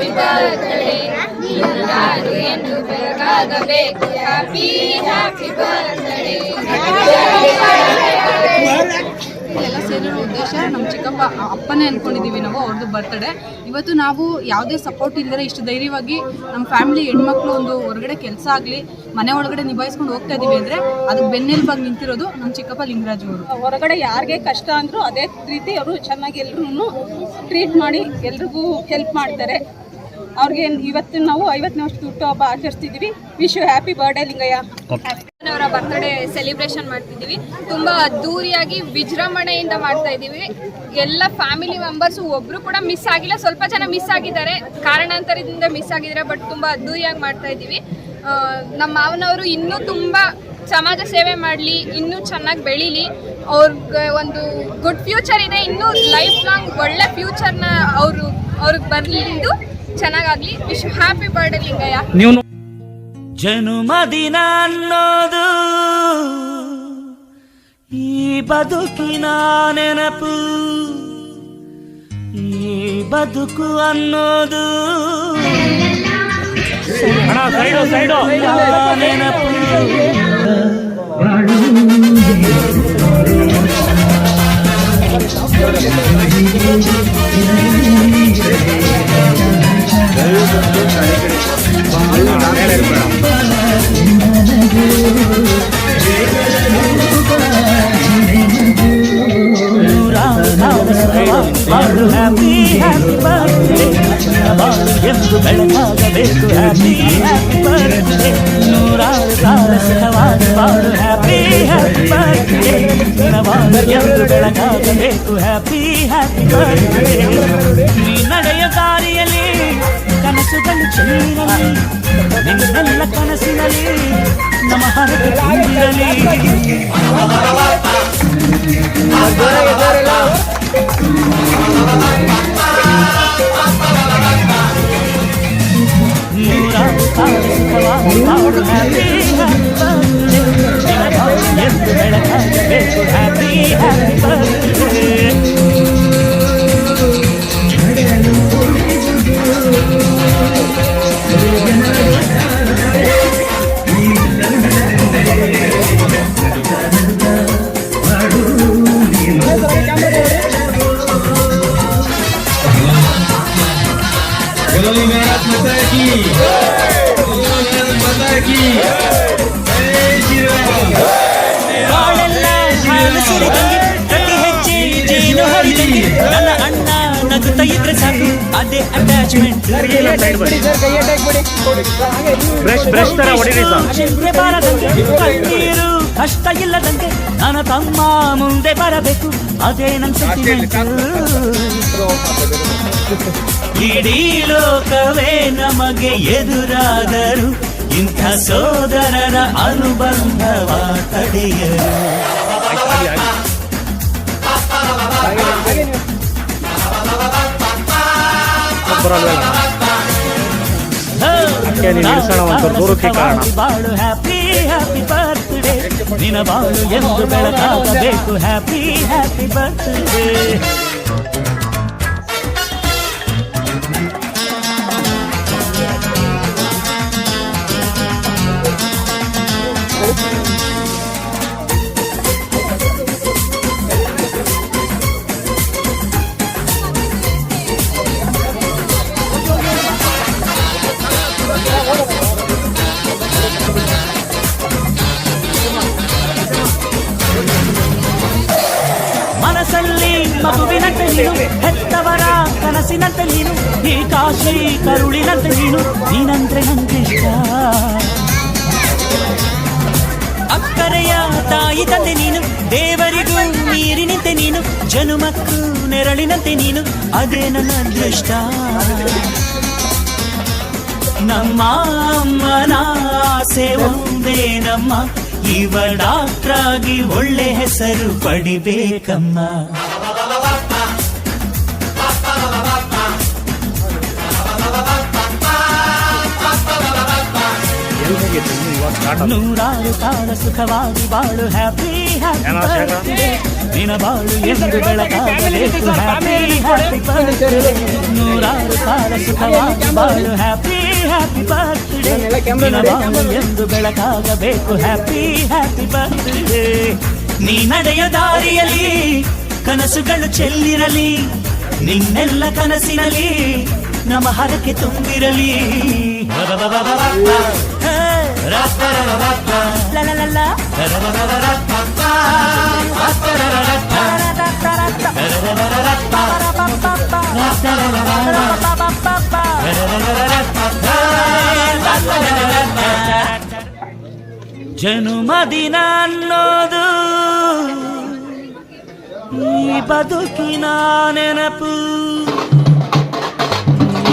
Happy birthday ನೀನಾರು ಎಂದು ಬೆಳಗಾಗಬೇಕು happy happy birthday. ಎಲ್ಲ ಸೇರಿರೋ ಉದ್ದೇಶ ನಮ್ಮ ಚಿಕ್ಕಪ್ಪ ಅಪ್ಪನೇ ಅಂದ್ಕೊಂಡಿದ್ದೀವಿ ನಾವು, ಅವ್ರದ್ದು ಬರ್ತ್ಡೇ. ಇವತ್ತು ನಾವು ಯಾವುದೇ ಸಪೋರ್ಟ್ ಇಲ್ಲದೆ ಇಷ್ಟು ಧೈರ್ಯವಾಗಿ ನಮ್ಮ ಫ್ಯಾಮಿಲಿ ಹೆಣ್ಮಕ್ಳು ಒಂದು ಹೊರಗಡೆ ಕೆಲಸ ಆಗಲಿ ಮನೆ ಒಳಗಡೆ ನಿಭಾಯಿಸ್ಕೊಂಡು ಹೋಗ್ತಾ ಇದ್ದೀವಿ ಅಂದರೆ ಅದಕ್ಕೆ ಬೆನ್ನೆಲುಬಾಗಿ ನಿಂತಿರೋದು ನಮ್ಮ ಚಿಕ್ಕಪ್ಪ ಲಿಂಗರಾಜ್ ಅವರು. ಹೊರಗಡೆ ಯಾರಿಗೆ ಕಷ್ಟ ಅಂದರೂ ಅದೇ ರೀತಿ ಅವರು ಚೆನ್ನಾಗಿ ಎಲ್ಲರೂ ಟ್ರೀಟ್ ಮಾಡಿ ಎಲ್ರಿಗೂ ಹೆಲ್ಪ್ ಮಾಡ್ತಾರೆ. ಅವ್ರಿಗೆ ಇವತ್ತು ನಾವು 50ನೇ ವರ್ಷದ ಹುಟ್ಟುಹಬ್ಬ ಆಚರಿಸ್ತಿದ್ದೀವಿ. Wish you happy birthday Lingayya. ಅವರ ಬರ್ತ್ಡೇ ಸೆಲೆಬ್ರೇಷನ್ ಮಾಡ್ತಿದ್ದೀವಿ. ತುಂಬ ಅದ್ದೂರಿಯಾಗಿ ವಿಜೃಂಭಣೆಯಿಂದ ಮಾಡ್ತಾ ಇದ್ದೀವಿ. ಎಲ್ಲ ಫ್ಯಾಮಿಲಿ ಮೆಂಬರ್ಸು ಒಬ್ಬರು ಕೂಡ ಮಿಸ್ ಆಗಿಲ್ಲ. ಸ್ವಲ್ಪ ಜನ ಮಿಸ್ ಆಗಿದ್ದಾರೆ, ಕಾರಣಾಂತರದಿಂದ ಮಿಸ್ ಆಗಿದ್ದಾರೆ, ಬಟ್ ತುಂಬ ಅದ್ದೂರಿಯಾಗಿ ಮಾಡ್ತಾ ಇದ್ದೀವಿ. ನಮ್ಮ ಮಾವನವರು ಇನ್ನೂ ತುಂಬ ಸಮಾಜ ಸೇವೆ ಮಾಡಲಿ, ಇನ್ನೂ ಚೆನ್ನಾಗಿ ಬೆಳೀಲಿ, ಅವ್ರಿಗೆ ಒಂದು ಗುಡ್ ಫ್ಯೂಚರ್ ಇದೆ, ಇನ್ನೂ ಲೈಫ್ ಲಾಂಗ್ ಒಳ್ಳೆ ಫ್ಯೂಚರ್ನ ಅವ್ರಿಗೆ ಬರಲಿದ್ದು ಚೆನ್ನಾಗಾಗಲಿ. Wish happy birthday Lingayya. ಜನುಮದಿನ ಅನ್ನೋದು ಈ ಬದುಕಿನ ನೆನಪು, ಈ ಬದುಕು ಅನ್ನೋದು ನೆನಪು. ಹ್ಯಾಪಿ ಹ್ಯಾಪಿ ಬರ್ತ್ಡೇ ಎಂದು ಬೆಳಕಾಗಬೇಕು ಹ್ಯಾಪಿ ಹ್ಯಾಪಿ ಬರ್ತ್ಡೇ. ನೂರಾರು ಕಾಲ ಸುಖವಾಗಿ ಬಾಳು ಹ್ಯಾಪಿ ಹ್ಯಾಪಿ ಬರ್ತ್ಡೇ. ಎಂದು ಬೆಳಕಾಗಬೇಕು ಹ್ಯಾಪಿ ಹ್ಯಾಪಿ ಬರ್ತ್ಡೇ. ನೀ ನಡೆಯ ದಾರಿಯಲ್ಲಿ ಕನಸುಗಳು ಚೆಲ್ಲಿರಲಿ, ನಿನ್ನೆಲ್ಲ ಕನಸಿನಲ್ಲಿ ನಮ್ಮ ಹರಕೆ ತುಂಬಿರಲಿ. ನೂರಾರು ಕಾಲ ಸುಖವಾಗಿ ಬಾಳು ಹ್ಯಾಪಿ ಹ್ಯಾಪಿ ಬರ್ತ್ಡೇ. ಎಂದು ಬೆಳಕಾಗಬೇಕು ಹ್ಯಾಪಿ ಹ್ಯಾಪಿ ಬರ್ತ್ಡೇ. ಪ್ರತಿ ಹೆಜ್ಜೆ ಜೇನು ಹರಿದಂಗೆ ನನ್ನ ಅಣ್ಣ ನಗುತ್ತಾ ಇದ್ರೆ ಸಾಕು, ಅದೇ ಅಟ್ಯಾಚ್ಮೆಂಟ್. ಕಣ್ಣೀರು ಕಷ್ಟ ಇಲ್ಲದಂಗೆ ನನ್ನ ತಮ್ಮ ಮುಂದೆ ಬರಬೇಕು, ಅದೇ ನನ್ನ ಸೆಂಟಿಮೆಂಟ್. ಇಡೀ ಲೋಕವೇ ನಮಗೆ ಎದುರಾದರು ಇಂಥ ಸೋದರರ ಅನುಬಂಧವ ತಡೆಯರು. ಬಾಳು ಹ್ಯಾಪಿ ಹ್ಯಾಪಿ ಬರ್ತ್ಡೇ, ನಿನ್ನ ಬಾಳು ಎಂದು ಬೆಳಕಾಗಬೇಕು ಹ್ಯಾಪಿ ಹ್ಯಾಪಿ ಬರ್ತ್ಡೇ. ಮನಸ್ಸಲ್ಲಿ ಮಗುವಿನಂತೆ ನೀನು, ಹೆತ್ತವರ ಕನಸಿನಂತೆ ನೀನು, ಈ ಕಾಶಿ ಕರುಳಿನಂತೆ ನೀನು, ನೀನಂದ್ರೆ ನಂಗಿಷ್ಟ. ಅಕ್ಕರೆಯ ತಾಯಿ ತಂದೆ ನೀನು, ದೇವರಿಗೂ ನೀರಿನಂತೆ ನೀನು, ಜನುಮಕ್ಕೂ ನೆರಳಿನಂತೆ ನೀನು, ಅದೇ ನನ್ನ ಅದೃಷ್ಟ. ನಮ್ಮ ಅಮ್ಮನ ಆಸೆ ಒಂದೇ ನಮ್ಮ, ಇವ ಡಾಕ್ಟ್ರಾಗಿ ಒಳ್ಳೆ ಹೆಸರು ಪಡಿಬೇಕಮ್ಮ. ನೂರಾರು ಕಾಲ ಸುಖವಾಗಿ ಬಾಳು ಹ್ಯಾಪಿ ಹ್ಯಾಪಿ ಬರ್ತ್ಡೇ ನಿನ ಬಾಳು ಎಂದು ಬೆಳಕಾಗಬೇಕು ಹ್ಯಾಪಿ ಹ್ಯಾಪಿ ಬರ್ತ್ಡೇ ನೂರಾರು ಕಾಲ ಸುಖವಾಗಿ ಬಾಳು ಹ್ಯಾಪಿ ಹ್ಯಾಪಿ ಬರ್ತ್ಡೇ ನಿನ ಬಾಳು ಎಂದು ಬೆಳಕಾಗಬೇಕು ಹ್ಯಾಪಿ ಹ್ಯಾಪಿ ಬರ್ತ್ಡೇ ನೀ ನಡೆಯ ದಾರಿಯಲ್ಲಿ ಕನಸುಗಳು ಚೆಲ್ಲಿರಲಿ ನಿನ್ನೆಲ್ಲ ಕನಸಿನಲ್ಲಿ ನಮ್ಮ ಹರಕೆ ತುಂಬಿರಲಿ ಜನುಮದಿನ ಅನ್ನೋದು ಈ ಬದುಕಿನ ನೆನಪು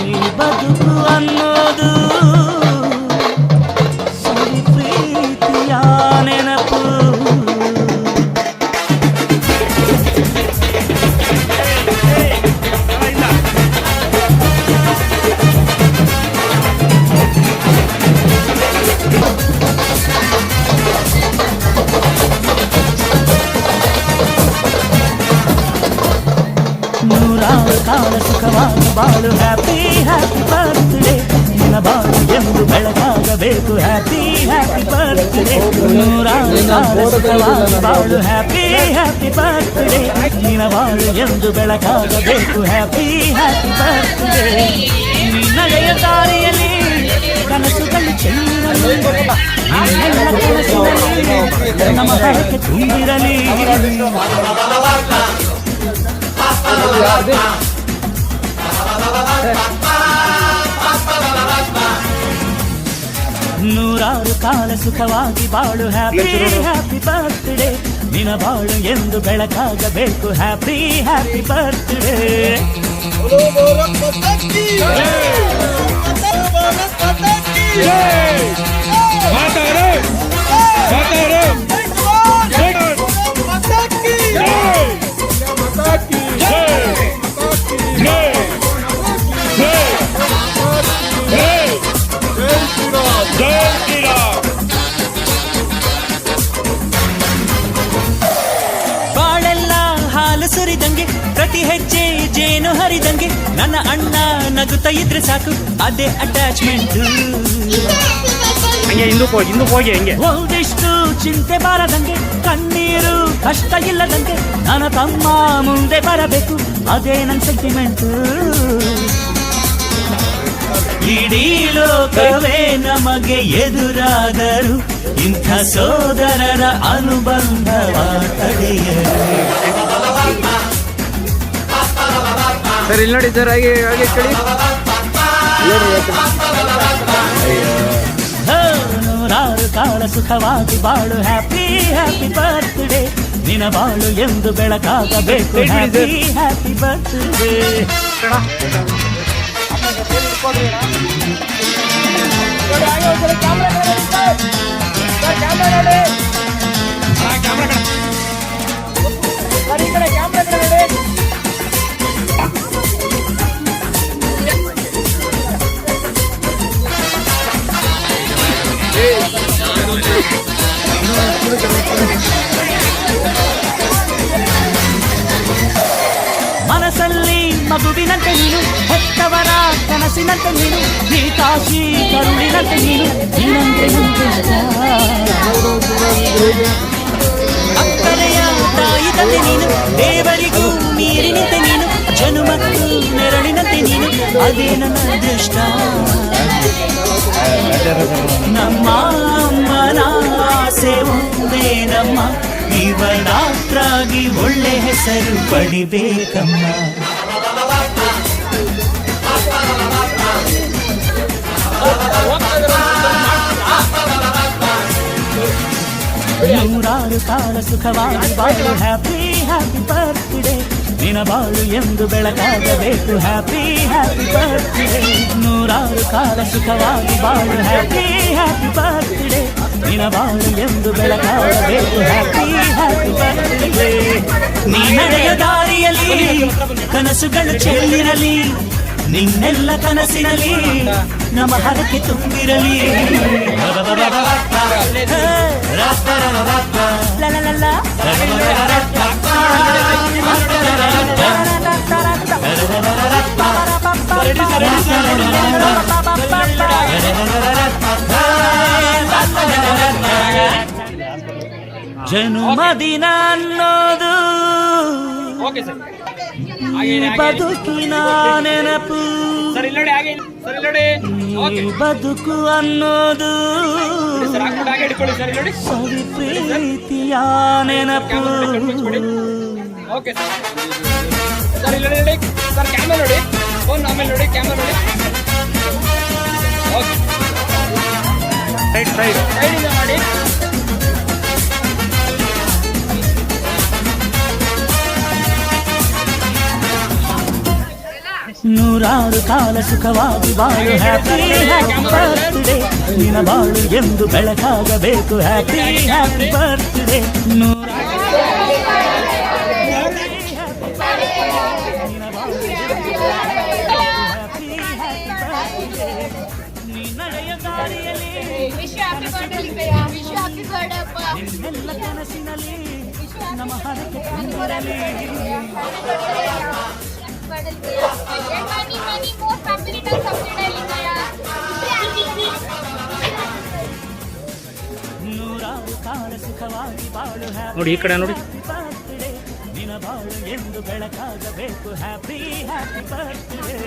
ಈ ಬದುಕು ಅನ್ನೋದು ಸಿರಿ ಪ್ರೀತಿಯ ನೆನಪು ನೂರಾರು ಕಾಲ ಸುಖವಾಗಿ ಬಾಳು ಹ್ಯಾಪಿ ಹ್ಯಾಪಿ ಬರ್ತ್ಡೇ ನಿನ್ನ ಬಾಳು ಎಂದು ಬೆಳಕಾಗಬೇಕು ಹ್ಯಾಪಿ ಹ್ಯಾಪಿ ಬರ್ತ್ಡೇ ನೂರಾರು ಕಾಲ ಸುಖವಾಗಿ ಬಾಳು ಹ್ಯಾಪಿ ಹ್ಯಾಪಿ ಬರ್ತ್ಡೇ ನಿನ್ನ ಬಾಳು ಎಂದು ಬೆಳಕಾಗಬೇಕು ಹ್ಯಾಪಿ ಹ್ಯಾಪಿ ಬರ್ತ್ಡೇ ನಿನ್ನಡೆಯ ದಾರಿಯಲ್ಲಿ ಕನಸುಗಳು ಚೆಲ್ಲಿರಲಿ ನಿನ್ನೆಲ್ಲ ಕನಸಿನಲ್ಲಿ ನಮ್ಮ ಹರಕೆ ತುಂಬಿರಲಿ ನೂರಾರು ಕಾಲ ಸುಖವಾಗಿ ಬಾಳು ಹ್ಯಾಪಿ ಹ್ಯಾಪಿ ಬರ್ತ್ಡೇ ನಿನ ಬಾಳು ಎಂದು ಬೆಳಕಾಗಬೇಕು ಹ್ಯಾಪಿ ಹ್ಯಾಪಿ ಬರ್ತ್ಡೇ ಬಾಳೆಲ್ಲ ಹಾಲು ಸುರಿದಂಗೆ ಪ್ರತಿ ಹೆಜ್ಜೆ ಜೇನು ಹರಿದಂಗೆ ನನ್ನ ಅಣ್ಣ ನಗುತ್ತಾ ಇದ್ರೆ ಸಾಕು ಅದೇ ಅಟ್ಯಾಚ್ಮೆಂಟ್ ಒಂದಿಷ್ಟು ಚಿಂತೆ ಬಾರದಂಗೆ ಕಣ್ಣೀರು ಕಷ್ಟ ಇಲ್ಲದಂಗೆ ನನ್ನ ತಮ್ಮ ಮುಂದೆ ಬರಬೇಕು ಅದೇ ನನ್ನ ಸೆಂಟಿಮೆಂಟ್ ಇಡೀ ಲೋಕವೇ ನಮಗೆ ಎದುರಾದರು ಇಂಥ ಸೋದರರ ಅನುಬಂಧವ ತಡೆಯರು ಸರ್ ಇಲ್ಲಿ ನೋಡಿ ಸರ್ ಹಾಗೆ ಹಾಗೆ ಕೇಳಿ ನೂರಾರು ಕಾಲ ಸುಖವಾಗಿ ಬಾಳು ಹ್ಯಾಪಿ ಹ್ಯಾಪಿ ಬರ್ತ್ಡೇ ನಿನ ಬಾಳು ಎಂದು ಬೆಳಕಾಗಬೇಕು ಹ್ಯಾಪಿ ಹ್ಯಾಪಿ ಬರ್ತ್ಡೇ ಮನಸ್ಸಲ್ಲಿ ಮಗುವಿನಂತೆ ನೀನು ಹೆತ್ತವರ ಕನಸಿನಂತೆ ನೀನು ಈ ಕಾಶಿ ಕರುಳಿನಂತೆ ನೀನು ನೀನಂತೆ ಅಕ್ಕರೆಯ ತಾಯಿ ತಂದೆ ನೀನು ದೇವರಿಗೂ ನೀರಿನಂತೆ ನೀನು ಜನುಮಕ್ಕೂ ನೆರಳಿನಂತೆ ನೀನು ಅದೇ ನನ್ನ ಅದೃಷ್ಟ ನಮ್ಮ ಅಮ್ಮನ ಆಸೆ ಒಂದೇ ನಮ್ಮ ಇವರಾತ್ರಾಗಿ ಒಳ್ಳೆ ಹೆಸರು ಪಡಿಬೇಕಮ್ಮ ನೂರಾರು ಕಾಲ ಸುಖವಾಗಿ ಬಾಳು ಹ್ಯಾಪಿ ಹ್ಯಾಪಿ ಬರ್ತ್ಡೇ ನಿನ ಬಾಳು ಎಂದು ಬೆಳಕಾಗಬೇಕು ಹ್ಯಾಪಿ ಹ್ಯಾಪಿ ಬರ್ತ್ಡೇ ನೂರಾರು ಕಾಲ ಸುಖವಾಗಿ ಬಾಳು ಹ್ಯಾಪಿ ಹ್ಯಾಪಿ ಬರ್ತ್ಡೇ ನಿನ ಬಾಳು ಎಂದು ಬೆಳಕಾಗಬೇಕು ಹ್ಯಾಪಿ ಹ್ಯಾಪಿ ಬರ್ತ್ಡೇ ನೀ ನಡೆಯ ದಾರಿಯಲ್ಲಿ ಕನಸುಗಳು ಚೆಲ್ಲಿರಲಿ ನಿನ್ನೆಲ್ಲ ಕನಸಿನಲ್ಲಿ ನಮ್ಮ ಹರಕೆ ತುಂಬಿರಲಿ. ಜನ್ಮದಿನ ಅನ್ನೋದು ಈ ಬದುಕಿನ ನೆನಪು, ಈ ಬದುಕು ಅನ್ನೋದು ಸವಿ ಪ್ರೀತಿಯ ನೆನಪು. ನೂರಾರು ಕಾಲ ಸುಖವಾಗಿ ಬಾಳು. ಹ್ಯಾಪಿ ಹ್ಯಾಪಿ ಬರ್ತ್ಡೇ, ನಿನ್ನ ಬಾಳು ಎಂದು ಬೆಳಕಾಗಬೇಕು. Happy happy birthday. ನಡೆಯ ದಾರಿಯಲ್ಲಿ ನಿನ್ನೆಲ್ಲ ಕನಸಿನಲ್ಲಿ ನಮ್ಮ ಹರಕೆ ತುಂಬಿರಲಿ. ನೂರಾರು ಕಾಲ ಸುಖವಾಗಿ ಬಾಳು. ನೋಡಿ ಈ ಕಡೆ ನೋಡಿ. ಬರ್ತ್ಡೇ, ನಿನ್ನ ಬಾಳು ಎಂದು ಬೆಳಕಾಗಬೇಕು. Happy happy birthday.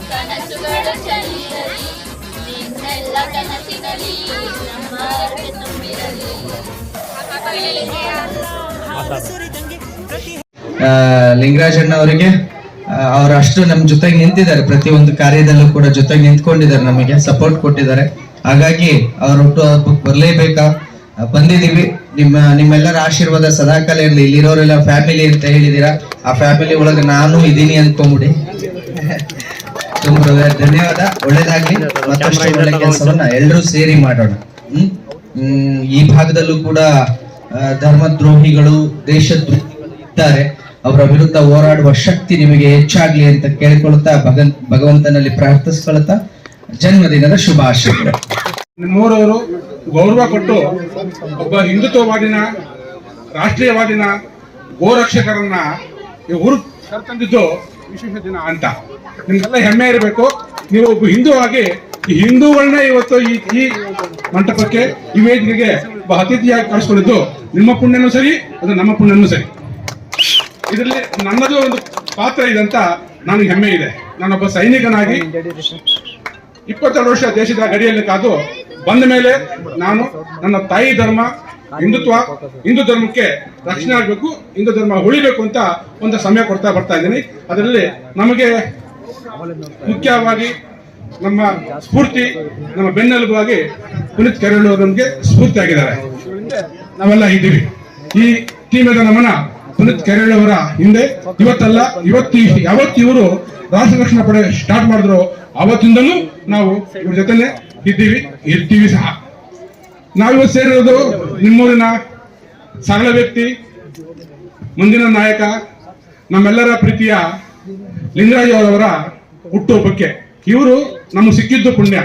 ಕನಸುಗಳು ಚೆಲ್ಲಿರಲಿ, ನಿನ್ನೆಲ್ಲ ಕನಸಿನಲ್ಲಿ ಹರಕೆ ತುಂಬಿರಲಿ. ಲಿಂಗರಾಜಣ್ಣ ಅವರಿಗೆ ಅವರಷ್ಟು ನಮ್ಮ ಜೊತೆಗೆ ನಿಂತಿದ್ದಾರೆ, ಪ್ರತಿಯೊಂದು ಕಾರ್ಯದಲ್ಲೂ ಕೂಡ ಜೊತೆಗೆ ನಿಂತ್ಕೊಂಡಿದ್ದಾರೆ, ನಮಗೆ ಸಪೋರ್ಟ್ ಕೊಟ್ಟಿದ್ದಾರೆ. ಹಾಗಾಗಿ ಅವ್ರ ಹುಟ್ಟುಹಬ್ಬಕ್ಕೆ ಬರ್ಲೇಬೇಕಾ, ಬಂದಿದೀವಿ. ನಿಮ್ಮೆಲ್ಲರ ಆಶೀರ್ವಾದ ಸದಾಕಾಲ ಇರಲಿ. ಇಲ್ಲಿರೋರೆಲ್ಲ ಫ್ಯಾಮಿಲಿ ಅಂತ ಹೇಳಿದೀರಾ, ಆ ಫ್ಯಾಮಿಲಿ ಒಳಗೆ ನಾನು ಇದೀನಿ ಅನ್ಕೊಂಬಿಡಿ. ತುಂಬಾ ಧನ್ಯವಾದ, ಒಳ್ಳೇದಾಗ್ಲಿ. ಮತ್ತಷ್ಟು ಒಳ್ಳೆ ಕೆಲಸವನ್ನ ಎಲ್ಲರೂ ಸೇರಿ ಮಾಡೋಣ. ಈ ಭಾಗದಲ್ಲೂ ಕೂಡ ಧರ್ಮದ್ರೋಹಿಗಳು, ದೇಶದ್ರೋಹಿಗಳು ಇದ್ದಾರೆ. ಅವರ ವಿರುದ್ಧ ಹೋರಾಡುವ ಶಕ್ತಿ ನಿಮಗೆ ಹೆಚ್ಚಾಗ್ಲಿ ಅಂತ ಕೇಳಿಕೊಳ್ಳುತ್ತಾ ಭಗವಂತನಲ್ಲಿ ಪ್ರಾರ್ಥಿಸ್ಕೊಳ್ತಾ ಜನ್ಮದಿನದ ಶುಭಾಶಯಗಳು. ನಿಮ್ಮೂರವರು ಗೌರವ ಕೊಟ್ಟು ಒಬ್ಬ ಹಿಂದುತ್ವವಾದಿನ, ರಾಷ್ಟ್ರೀಯವಾದಿನ, ಗೋರಕ್ಷಕರನ್ನ ಈ ಊರು ಕರ್ತಂದಿದ್ದು ವಿಶೇಷ ದಿನ ಅಂತ ನಿಮ್ಗೆಲ್ಲ ಹೆಮ್ಮೆ ಇರಬೇಕು. ನೀವು ಒಬ್ಬ ಹಿಂದೂ ಆಗಿ ಈ ಹಿಂದೂಗಳನ್ನ ಇವತ್ತು ಈ ಮಂಟಪಕ್ಕೆ, ಈ ವೇದಿಕೆಗೆ ಒಬ್ಬ ಅತಿಥಿಯಾಗಿ ಕಳಿಸ್ಕೊಂಡಿದ್ದು ನಿಮ್ಮ ಪುಣ್ಯನೂ ಸರಿ, ಅದು ನಮ್ಮ ಪುಣ್ಯನೂ ಸರಿ. ಇದರಲ್ಲಿ ನನ್ನದು ಒಂದು ಪಾತ್ರ ಇದೆ ಅಂತ ನನಗೆ ಹೆಮ್ಮೆ ಇದೆ. ನಾನೊಬ್ಬ ಸೈನಿಕನಾಗಿ 22 ವರ್ಷ ದೇಶದ ಗಡಿಯಲ್ಲಿ ಕಾದು ಬಂದ ಮೇಲೆ ನಾನು ನನ್ನ ತಾಯಿ ಧರ್ಮ ಹಿಂದೂ ಧರ್ಮಕ್ಕೆ ರಕ್ಷಣೆ ಆಗಬೇಕು, ಹಿಂದೂ ಧರ್ಮ ಉಳಿಬೇಕು ಅಂತ ಒಂದು ಸಮಯ ಕೊಡ್ತಾ ಬರ್ತಾ ಇದ್ದೀನಿ. ಅದರಲ್ಲಿ ನಮಗೆ ಮುಖ್ಯವಾಗಿ ನಮ್ಮ ಸ್ಫೂರ್ತಿ, ನಮ್ಮ ಬೆನ್ನೆಲುಬಾಗಿ ಪುನೀತ್ ಕೆರಳು ನಮಗೆ ಸ್ಫೂರ್ತಿ ಆಗಿದ್ದಾರೆ. ನಾವೆಲ್ಲ ಇದ್ದೀವಿ. ಈ ಟೀಮದ ನಮನ ಪುನೀತ್ ಕೆರಳು ಅವರ ಹಿಂದೆ ಇವತ್ತಲ್ಲ, ಯಾವತ್ತು ಇವರು ರಾಷ್ಟ್ರ ರಕ್ಷಣಾ ಪಡೆ ಸ್ಟಾರ್ಟ್ ಮಾಡಿದ್ರು ಅವತ್ತಿಂದಲೂ ನಾವು ಇವ್ರ ಜೊತೆನೆ ಇರ್ತೀವಿ ಸಹ. ನಾವಿವತ್ತು ಸೇರಿರೋದು ನಿಮ್ಮೂರಿನ ಸರಳ ವ್ಯಕ್ತಿ, ಮುಂದಿನ ನಾಯಕ, ನಮ್ಮೆಲ್ಲರ ಪ್ರೀತಿಯ ಲಿಂಗರಾಜ್ ಅವರವರ ಹುಟ್ಟುಹಬ್ಬಕ್ಕೆ. ಇವರು ನಮಗೆ ಸಿಕ್ಕಿದ್ದು ಪುಣ್ಯ.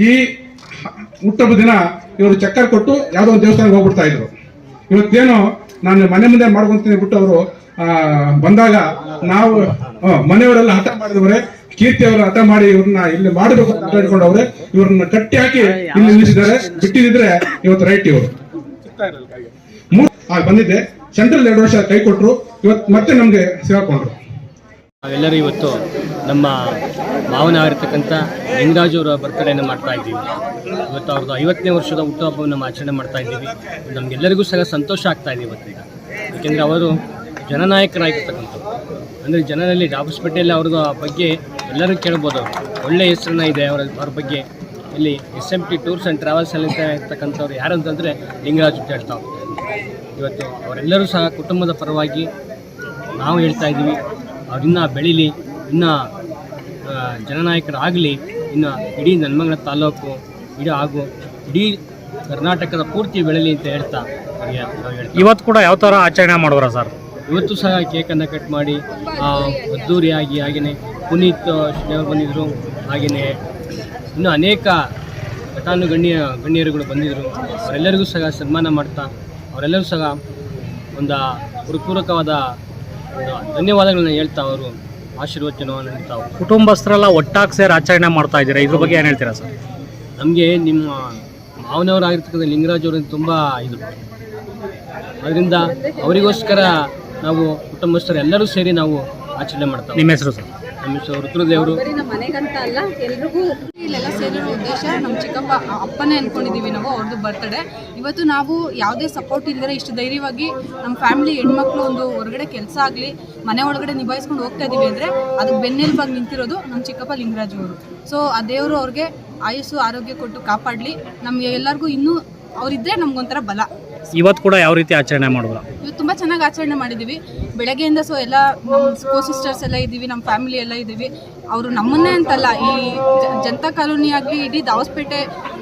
ಈ ಹುಟ್ಟುಹಬ್ಬ ದಿನ ಇವರು ಚಕ್ಕರ್ ಕೊಟ್ಟು ಯಾವುದೋ ಒಂದು ದೇವಸ್ಥಾನಕ್ಕೆ ಹೋಗ್ಬಿಡ್ತಾ ಇದ್ರು. ಇವತ್ತೇನೋ ನಾನು ಮನೆ ಮುಂದೆ ಮಾಡ್ಕೊಂತೀನಿ ಬಿಟ್ಟು ಅವರು ಬಂದಾಗ ನಾವು ಮನೆಯವರೆಲ್ಲ ಹಠ ಮಾಡಿದವ್ರೆ, ಕೀರ್ತಿ ಅವರು ಹಠ ಮಾಡಿ ಇವ್ರನ್ನ ಇಲ್ಲಿ ಮಾಡಬೇಕು ಅಂತ ಹೇಳ್ಕೊಂಡವ್ರೆ. ಇವ್ರನ್ನ ಕಟ್ಟಿ ಹಾಕಿ ಇಲ್ಲಿ ನಿಲ್ಲಿಸಿದ್ದಾರೆ. ಬಿಟ್ಟಿದ್ರೆ ಇವತ್ತು ರೈಟ್. ಇವರು ಬಂದಿದ್ದೆ ಸೆಂಟ್ರಲ್ 2 ವರ್ಷ ಕೈ ಕೊಟ್ಟರು, ಇವತ್ತು ಮತ್ತೆ ನಮ್ಗೆ ಸೇರ್ಕೊಂಡ್ರು. ನಾವೆಲ್ಲರೂ ಇವತ್ತು ನಮ್ಮ ಭಾವನೆ ಆಗಿರ್ತಕ್ಕಂಥ ಲಿಂಗರಾಜ್ ಅವರ ಬರ್ತ್ಡೇನ ಮಾಡ್ತಾ ಇದ್ದೀವಿ. ಇವತ್ತು ಅವ್ರದ್ದು 50ನೇ ವರ್ಷದ ಹುಟ್ಟುಹಬ್ಬವನ್ನು ನಮ್ಮ ಆಚರಣೆ ಮಾಡ್ತಾ ಇದ್ದೀವಿ. ನಮಗೆಲ್ಲರಿಗೂ ಸಹ ಸಂತೋಷ ಆಗ್ತಾ ಇದೆ ಇವತ್ತೀಗ. ಏಕೆಂದರೆ ಅವರು ಜನನಾಯಕರಾಗಿರ್ತಕ್ಕಂಥದ್ದು. ಅಂದರೆ ಜನರಲ್ಲಿ ಡಾಬಸ್ಪೇಟೆಯಲ್ಲಿ ಅವ್ರದ್ದು ಬಗ್ಗೆ ಎಲ್ಲರೂ ಕೇಳ್ಬೋದು. ಅವರು ಒಳ್ಳೆಯ ಹೆಸರನ್ನ ಇದೆ ಅವ್ರ ಬಗ್ಗೆ. ಇಲ್ಲಿ SMP ಟೂರ್ಸ್ ಆ್ಯಂಡ್ ಟ್ರಾವೆಲ್ಸಲ್ಲಿ ಇರ್ತಕ್ಕಂಥವ್ರು ಯಾರು ಅಂತಂದರೆ ಲಿಂಗರಾಜ್ ಅಂತ ಹೇಳ್ತಾ ಹೋಗ್ತಾರೆ. ಇವತ್ತು ಅವರೆಲ್ಲರೂ ಸಹ ಕುಟುಂಬದ ಪರವಾಗಿ ನಾವು ಹೇಳ್ತಾ ಇದ್ದೀವಿ ಅವ್ರಿನ್ನ ಬೆಳೀಲಿ, ಇನ್ನೂ ಜನನಾಯಕರಾಗಲಿ, ಇನ್ನು ಇಡೀ ನೆಲಮಂಗಲ ತಾಲೂಕು ಇಡೀ ಕರ್ನಾಟಕದ ಪೂರ್ತಿ ಬೆಳೀಲಿ ಅಂತ ಹೇಳ್ತಾ ಅವ್ರಿಗೆ ನಾವು ಹೇಳ್ತೀವಿ. ಇವತ್ತು ಕೂಡ ಯಾವ ಥರ ಆಚರಣೆ ಮಾಡಿದ್ರ ಸರ್? ಇವತ್ತು ಸಹ ಕೇಕನ್ನು ಕಟ್ ಮಾಡಿ ಅದ್ದೂರಿಯಾಗಿ, ಹಾಗೆಯೇ ಪುನೀತ್ ಶ್ರೀಯವರು ಬಂದಿದ್ದರು, ಹಾಗೆಯೇ ಇನ್ನೂ ಅನೇಕ ಗಣ್ಯರುಗಳು ಬಂದಿದ್ದರು. ಅವರೆಲ್ಲರಿಗೂ ಸಹ ಸನ್ಮಾನ ಮಾಡ್ತಾ ಅವರೆಲ್ಲರೂ ಸಹ ಒಂದು ಹೃತ್ಪೂರ್ವಕವಾದ ಧನ್ಯವಾದಗಳನ್ನ ಹೇಳ್ತಾ ಅವರು ಆಶೀರ್ವಚನವನ್ನು ನೀಡ್ತಾ ಕುಟುಂಬಸ್ಥರೆಲ್ಲ ಒಟ್ಟಾಗಿ ಸೇರಿ ಆಚರಣೆ ಮಾಡ್ತಾ ಇದ್ದೀರಾ, ಇದ್ರ ಬಗ್ಗೆ ಏನು ಹೇಳ್ತೀರಾ ಸರ್? ನಮಗೆ ನಿಮ್ಮ ಮಾವನವರಾಗಿರ್ತಕ್ಕಂಥ ಲಿಂಗರಾಜ್ ಅವರಿಂದ ತುಂಬ ಇದು, ಅದರಿಂದ ಅವರಿಗೋಸ್ಕರ ನಾವು ಕುಟುಂಬಸ್ಥರು ಎಲ್ಲರೂ ಸೇರಿ ನಾವು ಆಚರಣೆ ಮಾಡ್ತಾವೆ. ನಿಮ್ಮ ಹೆಸರು ಸರ್? ನಮ್ಮ ಹೆಸರು ರುದ್ರದೇವರು. ಬರೀ ನಮ್ಮ ಮನೆಗಂತ ಅಲ್ಲ, ಎಲ್ರಿಗೂ ಇಲ್ಲೆಲ್ಲ ಸೇರಿರೋ ಉದ್ದೇಶ ನಮ್ಮ ಚಿಕ್ಕಪ್ಪ ಅಪ್ಪನೇ ಅಂದ್ಕೊಂಡಿದ್ದೀವಿ ನಾವು, ಅವ್ರದ್ದು ಬರ್ತ್ಡೇ. ಇವತ್ತು ನಾವು ಯಾವುದೇ ಸಪೋರ್ಟ್ ಇಲ್ಲದೆ ಇಷ್ಟು ಧೈರ್ಯವಾಗಿ ನಮ್ಮ ಫ್ಯಾಮಿಲಿ ಹೆಣ್ಮಕ್ಳು ಒಂದು ಹೊರಗಡೆ ಕೆಲಸ ಆಗಲಿ ಮನೆ ಒಳಗಡೆ ನಿಭಾಯಿಸ್ಕೊಂಡು ಹೋಗ್ತಾ ಇದ್ದೀವಿ ಅಂದರೆ ಅದು ಬೆನ್ನೆಲುಬಾಗಿ ನಿಂತಿರೋದು ನಮ್ಮ ಚಿಕ್ಕಪ್ಪ ಲಿಂಗರಾಜ್ ಅವರು. ಸೊ ಆ ದೇವರು ಅವ್ರಿಗೆ ಆಯುಸ್ಸು ಆರೋಗ್ಯ ಕೊಟ್ಟು ಕಾಪಾಡಲಿ. ನಮಗೆ ಎಲ್ಲರಿಗೂ ಇನ್ನೂ ಅವರಿದ್ದರೆ ನಮಗೊಂಥರ ಬಲ. ಇವತ್ತು ಕೂಡ ಯಾವ ರೀತಿ ಆಚರಣೆ ಮಾಡಿದ್ರು? ಇವತ್ತು ತುಂಬ ಚೆನ್ನಾಗಿ ಆಚರಣೆ ಮಾಡಿದ್ದೀವಿ ಬೆಳಗ್ಗೆಯಿಂದ. ಸೊ ಎಲ್ಲ ನಮ್ಮ ಕೋ ಸಿಸ್ಟರ್ಸ್ ಎಲ್ಲ ಇದ್ದೀವಿ, ನಮ್ಮ ಫ್ಯಾಮಿಲಿ ಎಲ್ಲ ಇದ್ದೀವಿ. ಅವರು ನಮ್ಮನ್ನೇ ಅಂತಲ್ಲ, ಈ ಜನತಾ ಕಾಲೋನಿ ಆಗಲಿ ಇಡೀ ದಾವಸ್ಪೇಟೆ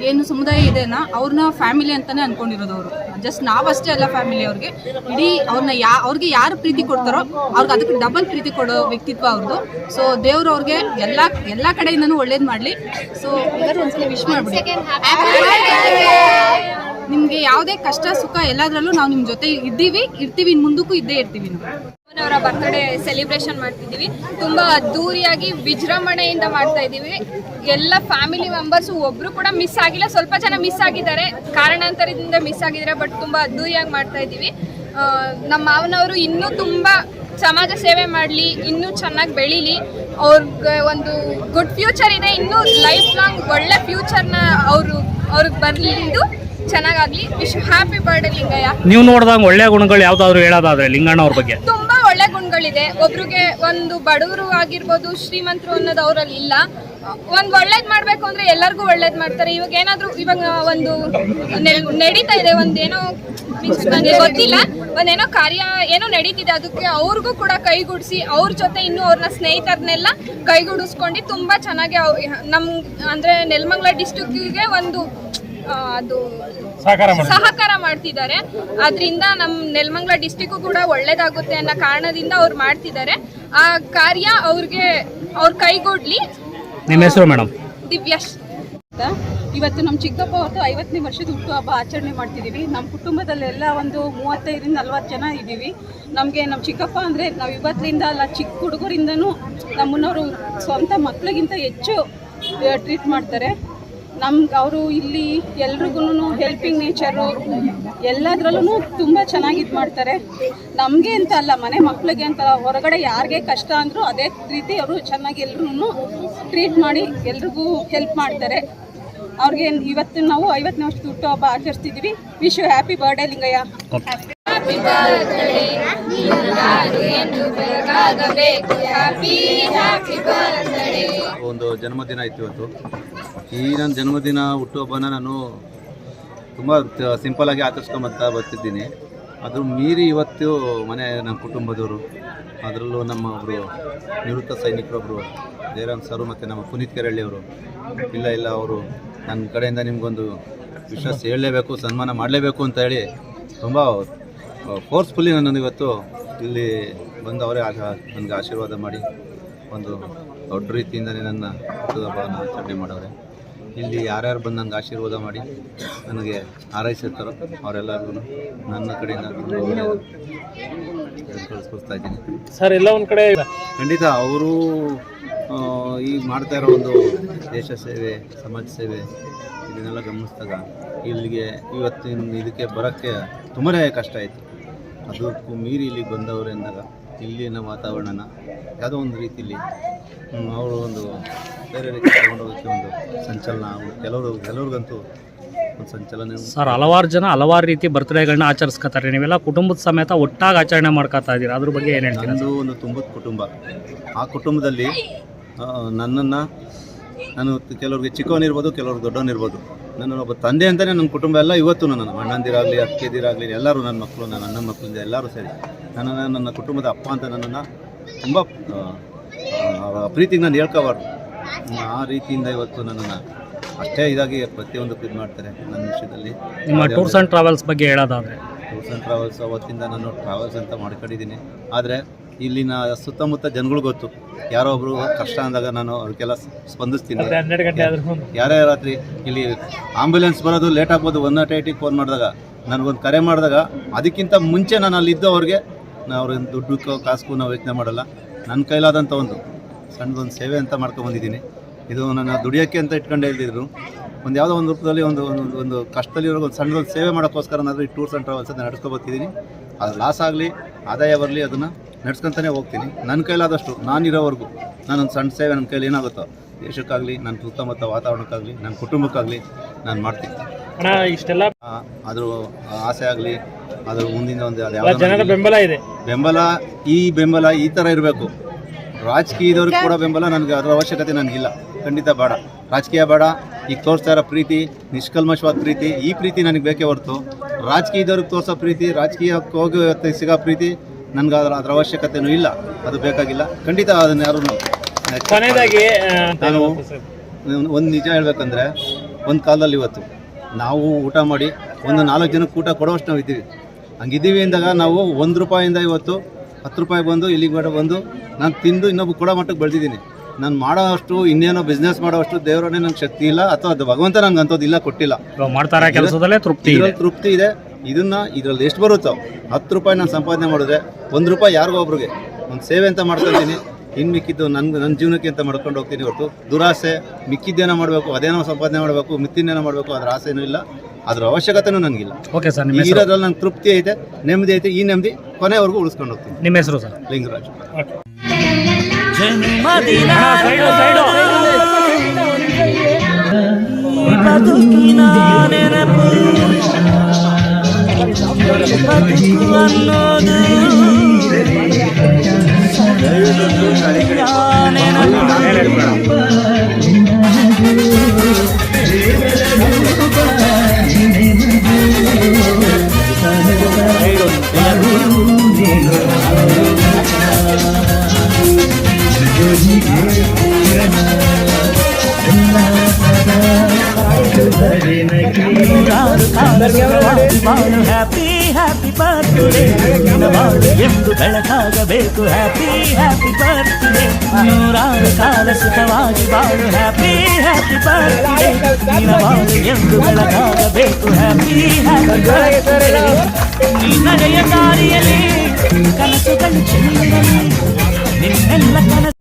ಏನು ಸಮುದಾಯ ಇದೆನಾ ಅವ್ರನ್ನ ಫ್ಯಾಮಿಲಿ ಅಂತಲೇ ಅಂದ್ಕೊಂಡಿರೋದು ಅವರು. ಜಸ್ಟ್ ನಾವಷ್ಟೇ ಅಲ್ಲ ಫ್ಯಾಮಿಲಿ ಅವ್ರಿಗೆ, ಇಡೀ ಅವ್ರನ್ನ ಅವ್ರಿಗೆ ಯಾರು ಪ್ರೀತಿ ಕೊಡ್ತಾರೋ ಅವ್ರಿಗೆ ಅದಕ್ಕೆ ಡಬಲ್ ಪ್ರೀತಿ ಕೊಡೋ ವ್ಯಕ್ತಿತ್ವ ಅವ್ರದ್ದು. ಸೊ ದೇವರು ಅವ್ರಿಗೆ ಎಲ್ಲ ಕಡೆಯಿಂದನೂ ಒಳ್ಳೇದು ಮಾಡಲಿ. ಸೊ ಎಲ್ಲರೂ ಒಂದ್ಸಲ ವಿಶ್ ಮಾಡಿಬಿಡಿ. ನಿಮಗೆ ಯಾವುದೇ ಕಷ್ಟ ಸುಖ ಎಲ್ಲದರಲ್ಲೂ ನಾವು ನಿಮ್ಮ ಜೊತೆ ಇರ್ತೀವಿ, ಮುಂದಕ್ಕೂ ಇದ್ದೇ ಇರ್ತೀವಿ. ಅವರ ಬರ್ತ್ಡೇ ಸೆಲಿಬ್ರೇಷನ್ ಮಾಡ್ತಿದ್ದೀವಿ, ತುಂಬ ಅದ್ದೂರಿಯಾಗಿ ವಿಜೃಂಭಣೆಯಿಂದ ಮಾಡ್ತಾ ಇದ್ದೀವಿ. ಎಲ್ಲ ಫ್ಯಾಮಿಲಿ ಮೆಂಬರ್ಸು ಒಬ್ಬರು ಕೂಡ ಮಿಸ್ ಆಗಿಲ್ಲ, ಸ್ವಲ್ಪ ಜನ ಮಿಸ್ ಆಗಿದ್ದಾರೆ, ಕಾರಣಾಂತರದಿಂದ ಮಿಸ್ ಆಗಿದ್ದಾರೆ, ಬಟ್ ತುಂಬ ಅದ್ದೂರಿಯಾಗಿ ಮಾಡ್ತಾ ಇದ್ದೀವಿ. ನಮ್ಮ ಮಾವನವರು ಇನ್ನೂ ತುಂಬ ಸಮಾಜ ಸೇವೆ ಮಾಡಲಿ, ಇನ್ನೂ ಚೆನ್ನಾಗಿ ಬೆಳೀಲಿ, ಅವ್ರಿಗೆ ಒಂದು ಗುಡ್ ಫ್ಯೂಚರ್ ಇದೆ, ಇನ್ನೂ ಲೈಫ್ ಲಾಂಗ್ ಒಳ್ಳೆ ಫ್ಯೂಚರ್ನ ಅವ್ರಿಗೆ ಬರಲಿದ್ದು ಚೆನ್ನಾಗಾಗ್ಲಿ. Wish happy birthday Lingayya. ನೀವು ನೋಡಿದಾಗ ಒಳ್ಳೆ ಗುಣಗಳು ಯಾವ್ದಾದ್ರು ಹೇಳೋದಾದ್ರೆ ಲಿಂಗಣ್ಣ ಅವ್ರ ಬಗ್ಗೆ? ತುಂಬಾ ಒಳ್ಳೆ ಗುಣಗಳಿದೆ. ಒಬ್ರಿಗೆ ಒಂದು ಬಡವರು ಆಗಿರ್ಬೋದು, ಶ್ರೀಮಂತರು ಅನ್ನೋದು ಅವರಲ್ಲಿ ಇಲ್ಲ. ಒಂದು ಒಳ್ಳೇದ್ ಮಾಡ್ಬೇಕು ಅಂದ್ರೆ ಎಲ್ಲರಿಗೂ ಒಳ್ಳೇದ್ ಮಾಡ್ತಾರೆ. ಇವಾಗ ಒಂದು ನಡೀತಾ ಇದೆ, ಒಂದೇನೋ ಗೊತ್ತಿಲ್ಲ, ಒಂದೇನೋ ಕಾರ್ಯ ಏನೋ ನಡೀತಿದೆ, ಅದಕ್ಕೆ ಅವ್ರಿಗೂ ಕೂಡ ಕೈಗೂಡಿಸಿ ಅವ್ರ ಜೊತೆ ಇನ್ನೂ ಅವ್ರನ್ನ ಸ್ನೇಹಿತರನ್ನೆಲ್ಲ ಕೈಗೂಡಿಸ್ಕೊಂಡು ತುಂಬಾ ಚೆನ್ನಾಗಿ ಅಂದ್ರೆ ನೆಲಮಂಗಲ ಡಿಸ್ಟ್ರಿಕ್ಕಿಗೆ ಒಂದು ಅದು ಸಹಕಾರ ಮಾಡ್ತಿದ್ದಾರೆ. ಅದರಿಂದ ನಮ್ಮ ನೆಲಮಂಗಲ ಡಿಸ್ಟಿಕ್ ಕೂಡ ಒಳ್ಳೇದಾಗುತ್ತೆ ಅನ್ನೋ ಕಾರಣದಿಂದ ಅವ್ರು ಮಾಡ್ತಿದ್ದಾರೆ. ಆ ಕಾರ್ಯ ಅವ್ರ ಕೈಗೂಡ್ಲಿ. ನಿಮ್ಮ ಹೆಸರು ಮೇಡಮ್? ದಿವ್ಯಾಶ್. ಇವತ್ತು ನಮ್ಮ ಚಿಕ್ಕಪ್ಪ ಅವ್ರದ್ದು 50ನೇ ವರ್ಷದ ಹುಟ್ಟುಹಬ್ಬ ಆಚರಣೆ ಮಾಡ್ತಿದ್ದೀವಿ. ನಮ್ಮ ಕುಟುಂಬದಲ್ಲೆಲ್ಲ ಒಂದು 35-40 ಜನ ಇದ್ದೀವಿ. ನಮಗೆ ನಮ್ಮ ಚಿಕ್ಕಪ್ಪ ಅಂದರೆ ನಾವು ಇವತ್ತಿನಿಂದ ಅಲ್ಲ, ಚಿಕ್ಕ ಹುಡುಗರಿಂದನೂ ನಮ್ಮನ್ನವರು ಸ್ವಂತ ಮಕ್ಕಳಿಗಿಂತ ಹೆಚ್ಚು ಟ್ರೀಟ್ ಮಾಡ್ತಾರೆ. ಅವರು ಇಲ್ಲಿ ಎಲ್ರಿಗೂ ಹೆಲ್ಪಿಂಗ್ ನೇಚರು ಎಲ್ಲದರಲ್ಲೂ ತುಂಬ ಚೆನ್ನಾಗಿ ಇದು ಮಾಡ್ತಾರೆ. ನಮಗೆ ಅಂತ ಅಲ್ಲ, ಮನೆ ಮಕ್ಕಳಿಗೆ ಅಂತ, ಹೊರಗಡೆ ಯಾರಿಗೆ ಕಷ್ಟ ಅಂದರೂ ಅದೇ ರೀತಿ ಅವರು ಚೆನ್ನಾಗಿ ಎಲ್ರೂ ಟ್ರೀಟ್ ಮಾಡಿ ಎಲ್ರಿಗೂ ಹೆಲ್ಪ್ ಮಾಡ್ತಾರೆ. ಅವ್ರಿಗೆ ಇವತ್ತು ನಾವು 50ನೇ ವರ್ಷದ ಹುಟ್ಟುಹಬ್ಬ ಆಚರಿಸ್ತಿದ್ದೀವಿ. Wish you happy birthday Lingayya. Happy birthday ಎಂದು ಬೆಳಗಾಗಬೇಕು. Happy birthday. ಒಂದು ಜನ್ಮದಿನ ಇತ್ತು ಇವತ್ತು. ಈ ನನ್ನ ಜನ್ಮದಿನ ಹುಟ್ಟುಹಬ್ಬನ ನಾನು ತುಂಬ ಸಿಂಪಲಾಗಿ ಆಚರಿಸ್ಕೊಂಬಂತ ಬರ್ತಿದ್ದೀನಿ. ಅದು ಮೀರಿ ಇವತ್ತು ನಮ್ಮ ಕುಟುಂಬದವರು, ಅದರಲ್ಲೂ ನಮ್ಮ ಒಬ್ಬರು ನಿವೃತ್ತ ಸೈನಿಕರೊಬ್ಬರು ಜಯರಾಮ್ ಸರು ಮತ್ತು ನಮ್ಮ ಪುನೀತ್ ಕೆರಳ್ಳಿಯವರು ಇಲ್ಲ ಅವರು ನನ್ನ ಕಡೆಯಿಂದ ನಿಮಗೊಂದು ವಿಶ್ವಾಸ ಹೇಳಲೇಬೇಕು, ಸನ್ಮಾನ ಮಾಡಲೇಬೇಕು ಅಂತ ಹೇಳಿ ತುಂಬ ಫೋರ್ಸ್ಫುಲ್ಲಿ ನನ್ನನ್ನು ಇವತ್ತು ಇಲ್ಲಿ ಬಂದು ಅವರೇ ನನಗೆ ಆಶೀರ್ವಾದ ಮಾಡಿ ಒಂದು ದೊಡ್ಡ ರೀತಿಯಿಂದಲೇ ನನ್ನ ಹುಟ್ಟುಹಬ್ಬವನ್ನು ಆಚರಣೆ ಮಾಡವ್ರೆ. ಇಲ್ಲಿ ಯಾರ್ಯಾರು ಬಂದು ನನಗೆ ಆಶೀರ್ವಾದ ಮಾಡಿ ನನಗೆ ಹಾರೈಸಿರ್ತಾರೋ ಅವರೆಲ್ಲರಿಗೂ ನನ್ನ ಕಡೆಯಿಂದ ಕಳಿಸ್ಕೊಡ್ತಾ ಇದ್ದೀನಿ ಸರ್. ಎಲ್ಲ ಒಂದು ಕಡೆ ಖಂಡಿತ ಅವರು ಈಗ ಮಾಡ್ತಾ ಇರೋ ಒಂದು ದೇಶ ಸೇವೆ, ಸಮಾಜ ಸೇವೆ ಇದನ್ನೆಲ್ಲ ಗಮನಿಸಿದಾಗ ಇಲ್ಲಿಗೆ ಇವತ್ತಿನ ಇದಕ್ಕೆ ಬರೋಕ್ಕೆ ತುಂಬಾ ಕಷ್ಟ ಆಯಿತು. ಅದಕ್ಕೂ ಮೀರಿ ಇಲ್ಲಿಗೆ ಬಂದವರು ಎಂದಾಗ ಇಲ್ಲಿನ ವಾತಾವರಣನ ಯಾವುದೋ ಒಂದು ರೀತಿಯಲ್ಲಿ ಅವರು ಒಂದು ಬೇರೆ ರೀತಿ ತಗೊಂಡೋಗೋಕ್ಕೆ ಒಂದು ಸಂಚಲನ, ಕೆಲವ್ರಿಗಂತೂ ಒಂದು ಸಂಚಲನ. ಸರ್, ಹಲವಾರು ಜನ ಹಲವಾರು ರೀತಿ ಬರ್ತ್ಡೇಗಳನ್ನ ಆಚರಿಸ್ಕೊತಾರೆ. ನೀವೆಲ್ಲ ಕುಟುಂಬದ ಸಮೇತ ಒಟ್ಟಾಗಿ ಆಚರಣೆ ಮಾಡ್ಕೊತಾ ಇದ್ದೀರಾ, ಅದ್ರ ಬಗ್ಗೆ ಏನು ಹೇಳ್ತೀರಾ? ನಂದು ಒಂದು ತುಂಬದ ಕುಟುಂಬ. ಆ ಕುಟುಂಬದಲ್ಲಿ ನನ್ನನ್ನು ನಾನು ಕೆಲವ್ರಿಗೆ ಚಿಕ್ಕವನಿರ್ಬೋದು, ಕೆಲವ್ರಿಗೆ ದೊಡ್ಡವನಿರ್ಬೋದು. ನಾನು ಒಬ್ಬ ತಂದೆ ಅಂತಲೇ ನನ್ನ ಕುಟುಂಬ ಎಲ್ಲ ಇವತ್ತು ನನ್ನ ಅಣ್ಣಂದಿರಾಗಲಿ, ಅಕ್ಕಿದಿರಾಗಲಿ, ಎಲ್ಲರೂ ನನ್ನ ಮಕ್ಕಳು, ನನ್ನ ಅಣ್ಣನ ಮಕ್ಕಳಿಂದ ಎಲ್ಲರೂ ಸೇರಿ ನನ್ನ ಕುಟುಂಬದ ಅಪ್ಪ ಅಂತ ನನ್ನನ್ನು ತುಂಬ ಪ್ರೀತಿಗೆ ನಾನು ಹೇಳ್ಕೋಬಾರ್ದು. ಆ ರೀತಿಯಿಂದ ಇವತ್ತು ನನ್ನನ್ನು ಅಷ್ಟೇ ಇದಾಗಿ ಪ್ರತಿಯೊಂದಕ್ಕೂ ಇದು ಮಾಡ್ತಾರೆ ನನ್ನ ವಿಷಯದಲ್ಲಿ. ನಿಮ್ಮ ಟೂರ್ಸ್ ಆ್ಯಂಡ್ ಟ್ರಾವೆಲ್ಸ್ ಬಗ್ಗೆ ಹೇಳೋದಾದರೆ? ಟೂರ್ಸ್ ಆ್ಯಂಡ್ ಟ್ರಾವೆಲ್ಸ್ ಅವತ್ತಿಂದ ನಾನು ಟ್ರಾವೆಲ್ಸ್ ಅಂತ ಮಾಡ್ಕೊಂಡಿದ್ದೀನಿ. ಆದರೆ ಇಲ್ಲಿನ ಸುತ್ತಮುತ್ತ ಜನಗಳು ಗೊತ್ತು, ಯಾರೋ ಒಬ್ಬರು ಕಷ್ಟ ಅಂದಾಗ ನಾನು ಅವ್ರಿಗೆಲ್ಲ ಸ್ಪಂದಿಸ್ತೀನಿ. ಯಾರೇ ರಾತ್ರಿ ಇಲ್ಲಿ ಆಂಬ್ಯುಲೆನ್ಸ್ ಬರೋದು ಲೇಟ್ ಆಗ್ಬೋದು, 108ಗೆ ಫೋನ್ ಮಾಡಿದಾಗ, ನನಗೊಂದು ಕರೆ ಮಾಡಿದಾಗ ಅದಕ್ಕಿಂತ ಮುಂಚೆ ನಾನು ಅಲ್ಲಿದ್ದು ಅವ್ರಿಗೆ ಅವ್ರಿಗೆ ದುಡ್ಡು ಕಾಸು ನಾವು ಯೋಚನೆ ಮಾಡಲ್ಲ. ನನ್ನ ಕೈಲಾದಂಥ ಒಂದು ಸಣ್ಣದೊಂದು ಸೇವೆ ಅಂತ ಮಾಡ್ಕೊಂಬಂದಿದ್ದೀನಿ. ಇದು ನನ್ನ ದುಡಿಯೋಕ್ಕೆ ಅಂತ ಇಟ್ಕೊಂಡೇ ಇದ್ದಿದ್ರು. ಒಂದು ಯಾವುದೋ ಒಂದು ರೂಪದಲ್ಲಿ ಒಂದು ಕಷ್ಟದಲ್ಲಿರೋ ಒಂದು ಸಣ್ಣದೊಂದು ಸೇವೆ ಮಾಡೋಕ್ಕೋಸ್ಕರನಾದರೂ ಈ ಟೂರ್ಸ್ ಆ್ಯಂಡ್ ಟ್ರಾವೆಲ್ಸ್ ಅಂತ ನಡ್ಸ್ಕೊಬರ್ತಿದ್ದೀನಿ. ಅದು ಲಾಸ್ ಆಗಲಿ ಆದಾಯ ಬರಲಿ ಅದನ್ನು ನಡ್ಸ್ಕೊತಾನೆ ಹೋಗ್ತೀನಿ. ನನ್ನ ಕೈಲಾದಷ್ಟು ನಾನಿರೋವರೆಗೂ ನಾನೊಂದು ಸಣ್ಣ ಸೇವೆ ನನ್ನ ಕೈಲಿ ಏನಾಗುತ್ತೋ ದೇಶಕ್ಕಾಗಲಿ, ನನ್ನ ಸುತ್ತಮುತ್ತ ವಾತಾವರಣಕ್ಕಾಗಲಿ, ನನ್ನ ಕುಟುಂಬಕ್ಕಾಗಲಿ ನಾನು ಮಾಡ್ತೀನಿ. ಇಷ್ಟೆಲ್ಲ ಅದ್ರ ಆಸೆ ಆಗಲಿ, ಅದ್ರ ಮುಂದಿನ ಒಂದು ಜನರ ಬೆಂಬಲ ಇದೆ. ಬೆಂಬಲ ಈ ಥರ ಇರಬೇಕು. ರಾಜಕೀಯದವ್ರಿಗೆ ಕೂಡ ಬೆಂಬಲ ನನಗೆ ಅದರ ಅವಶ್ಯಕತೆ ನನಗಿಲ್ಲ, ಖಂಡಿತ ಬೇಡ. ರಾಜಕೀಯ ಬೇಡ. ಈಗ ತೋರಿಸ್ತಾ ಇರೋ ಪ್ರೀತಿ ನಿಷ್ಕಲ್ಮಶವಾದ ಪ್ರೀತಿ, ಈ ಪ್ರೀತಿ ನನಗೆ ಬೇಕೇ ಹೊರತು ರಾಜಕೀಯದವ್ರಿಗೆ ತೋರಿಸೋ ಪ್ರೀತಿ, ರಾಜಕೀಯಕ್ಕೆ ಹೋಗಿ ಸಿಗೋ ಪ್ರೀತಿ ನನಗೆ ಅದರ ಅವಶ್ಯಕತೆಯೂ ಇಲ್ಲ, ಅದು ಬೇಕಾಗಿಲ್ಲ. ಖಂಡಿತ ಅದನ್ನು ಯಾರು ನಾನು ಒಂದು ನಿಜ ಹೇಳ್ಬೇಕಂದ್ರೆ, ಒಂದು ಕಾಲದಲ್ಲಿ ಇವತ್ತು ನಾವು ಊಟ ಮಾಡಿ ಒಂದು 4 ಜನಕ್ಕೆ ಊಟ ಕೊಡೋಷ್ಟು ನಾವು ಇದ್ದೀವಿ. ಹಂಗಿದ್ದೀವಿ ಅಂದಾಗ ನಾವು 1 ರೂಪಾಯಿಂದ ಇವತ್ತು 10 ರೂಪಾಯಿ ಬಂದು ಇಲ್ಲಿಗೆ ಬಂದು ನಾನು ತಿಂದು ಇನ್ನೊಬ್ಬ ಕೊಡೋ ಮಟ್ಟಕ್ಕೆ ಬೆಳೆದಿದ್ದೀನಿ. ನಾನು ಮಾಡೋಷ್ಟು ಇನ್ನೇನೋ ಬಿಸ್ನೆಸ್ ಮಾಡೋಷ್ಟು ದೇವರನ್ನೇ ನಂಗೆ ಶಕ್ತಿ ಇಲ್ಲ, ಅಥವಾ ಅದು ಭಗವಂತ ನಂಗೆ ಅಂಥದ್ದು ಇಲ್ಲ, ಕೊಟ್ಟಿಲ್ಲ. ಮಾಡ್ತಾರ ಕೆಲಸದಲ್ಲೇ ತೃಪ್ತಿ ಇದೆ. ಇದರಲ್ಲಿ ಎಷ್ಟು ಬರುತ್ತೋ 10 ರೂಪಾಯಿ ನಾನು ಸಂಪಾದನೆ ಮಾಡಿದ್ರೆ 1 ರೂಪಾಯಿ ಯಾರಿಗೋ ಒಬ್ರಿಗೆ ಒಂದು ಸೇವೆ ಅಂತ ಮಾಡ್ಕೊಳ್ತೀನಿ. ಇನ್ನು ಮಿಕ್ಕಿದ್ದು ನನ್ನ ಜೀವನಕ್ಕೆ ಅಂತ ಮಾಡ್ಕೊಂಡು ಹೋಗ್ತೀನಿ ಹೊರತು ದುರಾಸೆ ಮಿಕ್ಕಿದ್ದೇನೋ ಮಾಡಬೇಕು, ಅದೇನೋ ಸಂಪಾದನೆ ಮಾಡಬೇಕು, ಮಿಕ್ಕಿದ್ದೇನೋ ಮಾಡಬೇಕು, ಅದರ ಆಸೆನೂ ಇಲ್ಲ, ಅದರ ಅವಶ್ಯಕತೆನೂ ನನಗಿಲ್ಲ. ಓಕೆ ಸರ್, ನಿಮ್ಮ ಇರೋದ್ರಲ್ಲಿ ನಂಗೆ ತೃಪ್ತಿ ಐತೆ, ನೆಮ್ಮದಿ ಐತೆ. ಈ ನೆಮ್ಮದಿ ಕೊನೆವರೆಗೂ ಉಳಿಸ್ಕೊಂಡು ಹೋಗ್ತೀನಿ. ನಿಮ್ಮ ಹೆಸರು ಸರ್? ಲಿಂಗರಾಜ್. ಜನ್ಮದಿನ ಬದುಕಿನ ನೆನಪು, ಬದುಕು ಅನ್ನೋದು ಹ್ಯಾಪಿ ಹ್ಯಾಪಿ ಬರ್ತ್ಡೇ, ಬಾಳು ಎಂದು ಬೆಳಕಾಗಬೇಕು. ಹ್ಯಾಪಿ ಹ್ಯಾಪಿ ಬರ್ತ್ಡೇ, 100 ಕಾಲ ಸುಖವಾಗಿ ಬಾಳು. ಹ್ಯಾಪಿ ಹ್ಯಾಪಿ ಬರ್ತ್ಡೇ, ಬಾಳು ಎಂದು ಬೆಳಕಾಗಬೇಕು. Happy happy birthday. ಈ ನಡೆಯ ದಾರಿಯಲ್ಲಿ ಕನಸುಗಳು ಚೆಲ್ಲಲಿ, ನಿನ್ನೆಲ್ಲ ಕನಸು